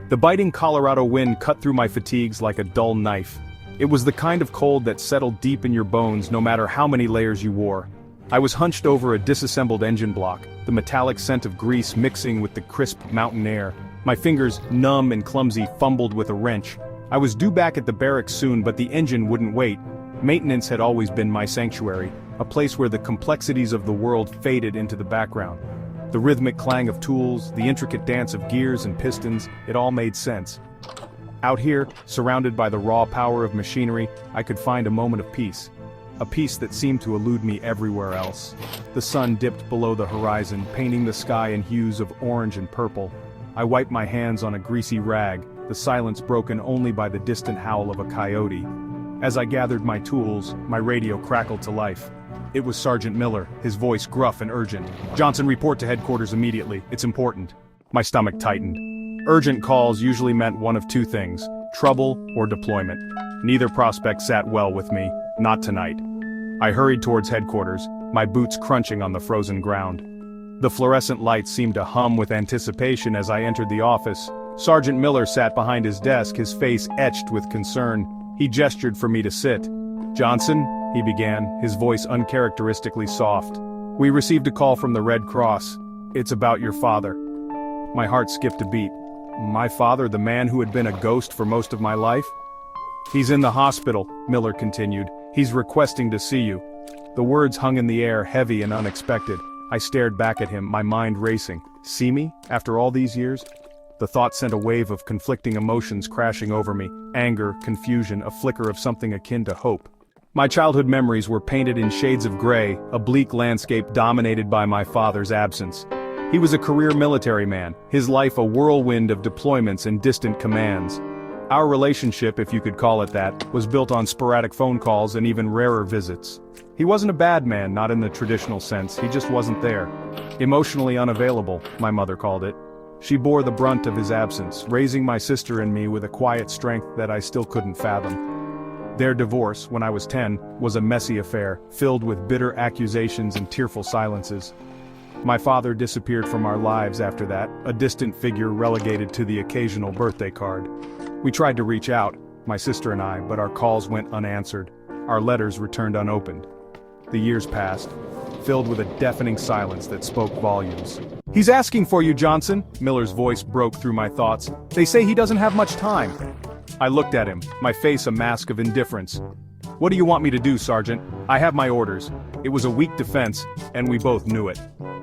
The biting Colorado wind cut through my fatigues like a dull knife. It was the kind of cold that settled deep in your bones no matter how many layers you wore. I was hunched over a disassembled engine block, the metallic scent of grease mixing with the crisp mountain air. My fingers, numb and clumsy, fumbled with a wrench. I was due back at the barracks soon, but the engine wouldn't wait. Maintenance had always been my sanctuary, a place where the complexities of the world faded into the background. The rhythmic clang of tools, the intricate dance of gears and pistons, it all made sense. Out here, surrounded by the raw power of machinery, I could find a moment of peace. A peace that seemed to elude me everywhere else. The sun dipped below the horizon, painting the sky in hues of orange and purple. I wiped my hands on a greasy rag, the silence broken only by the distant howl of a coyote. As I gathered my tools, my radio crackled to life. It was Sergeant Miller, his voice gruff and urgent. "Johnson, report to headquarters immediately, it's important." My stomach tightened. Urgent calls usually meant one of two things: trouble or deployment. Neither prospect sat well with me, not tonight. I hurried towards headquarters, my boots crunching on the frozen ground. The fluorescent lights seemed to hum with anticipation as I entered the office. Sergeant Miller sat behind his desk, his face etched with concern. He gestured for me to sit. "Johnson," he began, his voice uncharacteristically soft. "We received a call from the Red Cross. It's about your father." My heart skipped a beat. My father, the man who had been a ghost for most of my life? "He's in the hospital," Miller continued. "He's requesting to see you." The words hung in the air, heavy and unexpected. I stared back at him, my mind racing. See me, after all these years? The thought sent a wave of conflicting emotions crashing over me. Anger, confusion, a flicker of something akin to hope. My childhood memories were painted in shades of gray, a bleak landscape dominated by my father's absence. He was a career military man, his life a whirlwind of deployments and distant commands. Our relationship, if you could call it that, was built on sporadic phone calls and even rarer visits. He wasn't a bad man, not in the traditional sense, he just wasn't there. Emotionally unavailable, my mother called it. She bore the brunt of his absence, raising my sister and me with a quiet strength that I still couldn't fathom. Their divorce, when I was 10, was a messy affair, filled with bitter accusations and tearful silences. My father disappeared from our lives after that, a distant figure relegated to the occasional birthday card. We tried to reach out, my sister and I, but our calls went unanswered. Our letters returned unopened. The years passed, filled with a deafening silence that spoke volumes. "He's asking for you, Johnson," Miller's voice broke through my thoughts. "They say he doesn't have much time." I looked at him, my face a mask of indifference. "What do you want me to do, Sergeant? I have my orders." It was a weak defense, and we both knew it.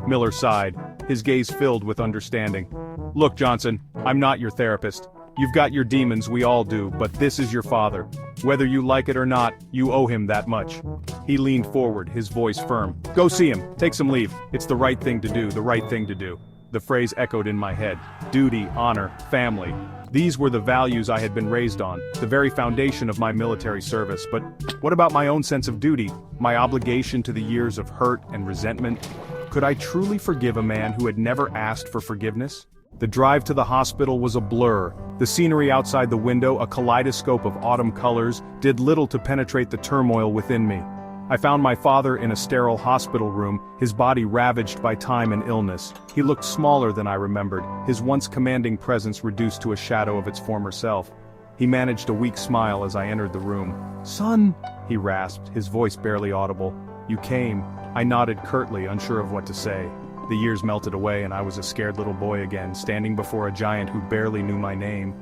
Miller sighed, his gaze filled with understanding. "Look, Johnson, I'm not your therapist. You've got your demons, we all do, but this is your father. Whether you like it or not, you owe him that much." He leaned forward, his voice firm. "Go see him, take some leave. It's the right thing to do, the right thing to do." The phrase echoed in my head. Duty, honor, family. These were the values I had been raised on, the very foundation of my military service. But what about my own sense of duty, my obligation to the years of hurt and resentment? Could I truly forgive a man who had never asked for forgiveness? The drive to the hospital was a blur. The scenery outside the window, a kaleidoscope of autumn colors, did little to penetrate the turmoil within me. I found my father in a sterile hospital room, his body ravaged by time and illness. He looked smaller than I remembered, his once commanding presence reduced to a shadow of its former self. He managed a weak smile as I entered the room. "Son," he rasped, his voice barely audible. "You came." I nodded curtly, unsure of what to say. The years melted away and I was a scared little boy again, standing before a giant who barely knew my name.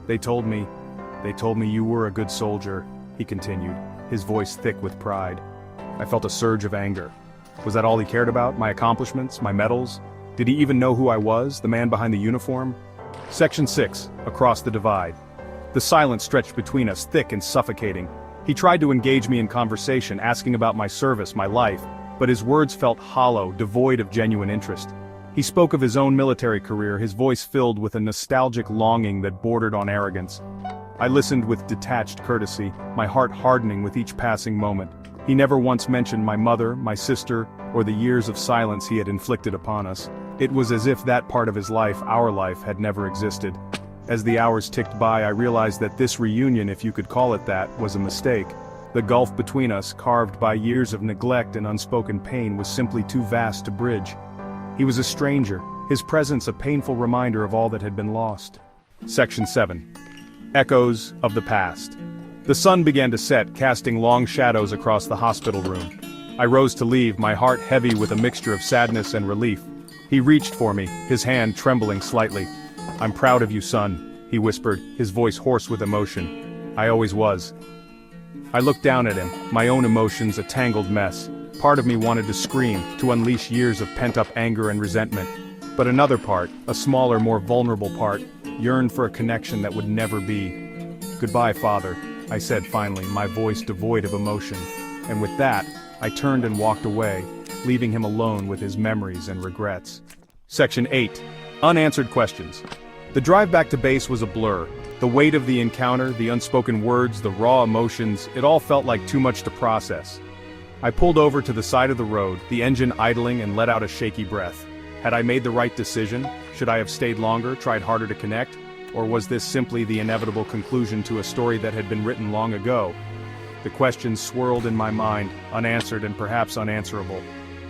They told me you were a good soldier," he continued, his voice thick with pride. I felt a surge of anger. Was that all he cared about? My accomplishments? My medals? Did he even know who I was, the man behind the uniform? Section 6, across the divide. The silence stretched between us, thick and suffocating. He tried to engage me in conversation, asking about my service, my life, but his words felt hollow, devoid of genuine interest. He spoke of his own military career, his voice filled with a nostalgic longing that bordered on arrogance. I listened with detached courtesy, my heart hardening with each passing moment. He never once mentioned my mother, my sister, or the years of silence he had inflicted upon us. It was as if that part of his life, our life, had never existed. As the hours ticked by, I realized that this reunion, if you could call it that, was a mistake. The gulf between us, carved by years of neglect and unspoken pain, was simply too vast to bridge. He was a stranger, his presence a painful reminder of all that had been lost. Section 7. Echoes of the Past. The sun began to set, casting long shadows across the hospital room. I rose to leave, my heart heavy with a mixture of sadness and relief. He reached for me, his hand trembling slightly. "I'm proud of you, son," he whispered, his voice hoarse with emotion. "I always was." I looked down at him, my own emotions a tangled mess. Part of me wanted to scream, to unleash years of pent-up anger and resentment. But another part, a smaller, more vulnerable part, yearned for a connection that would never be. "Goodbye, Father," I said finally, my voice devoid of emotion. And with that, I turned and walked away, leaving him alone with his memories and regrets. Section 8. Unanswered questions. The drive back to base was a blur. The weight of the encounter, the unspoken words, the raw emotions, it all felt like too much to process. I pulled over to the side of the road, the engine idling, and let out a shaky breath. Had I made the right decision? Should I have stayed longer, tried harder to connect? Or was this simply the inevitable conclusion to a story that had been written long ago? The questions swirled in my mind, unanswered and perhaps unanswerable.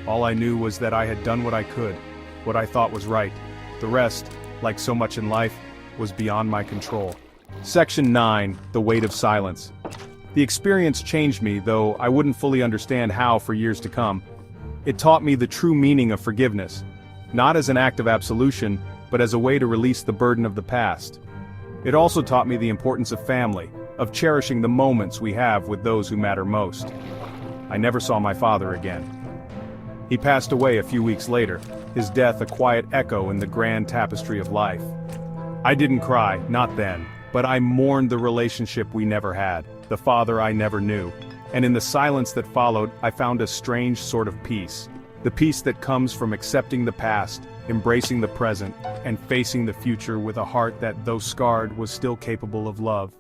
All I knew was that I had done what I could, what I thought was right. The rest, like so much in life, was beyond my control. Section 9. The Weight of Silence. The experience changed me, though I wouldn't fully understand how for years to come. It taught me the true meaning of forgiveness, not as an act of absolution, but as a way to release the burden of the past. It also taught me the importance of family, of cherishing the moments we have with those who matter most. I never saw my father again. He passed away a few weeks later, his death a quiet echo in the grand tapestry of life. I didn't cry, not then, but I mourned the relationship we never had, the father I never knew. And in the silence that followed, I found a strange sort of peace. The peace that comes from accepting the past, embracing the present, and facing the future with a heart that, though scarred, was still capable of love.